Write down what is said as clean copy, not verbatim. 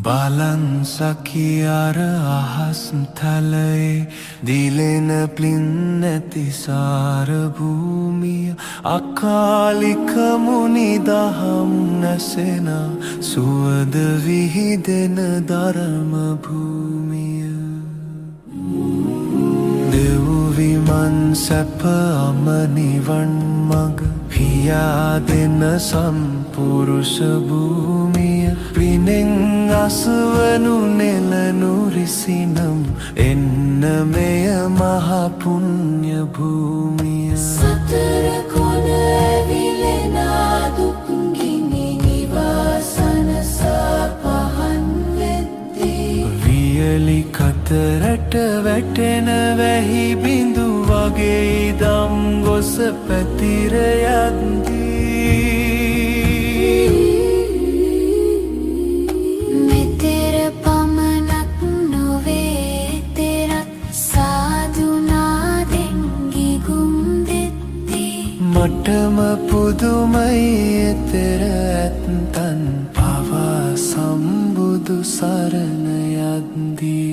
බලන් සකියාර අහස් තලයේ දිලෙන ප්ලින් නැති සාර භූමිය අකාලික මුනි දහම් නැසෙන සුවද විහිදෙන ධර්ම භූමිය දෙව් විමන් සැප අමනිවන් මග පියා දෙන සම්පුරුෂ භූමිය පිනෙන් අසවනු නෙලනු රිසිනම් එන්න මෙය මහ පුණ්‍ය භූමිය සතර කොන ඇවිලෙන දුක්ගිනි නිවාසන සපහන් වෙද්දී වියලි කතරට වැටෙන වැහි බිඳු වගේ ඉදම් ගොස පැතිර යද්දී මෙතෙර පමණක් නොවේ තෙරත් සාදුනාදෙන් ගිගුම් දෙද්දී මටම පුදුමයි එතෙර ඇත්තන් පවා සම්බුදු සරණ යද්දී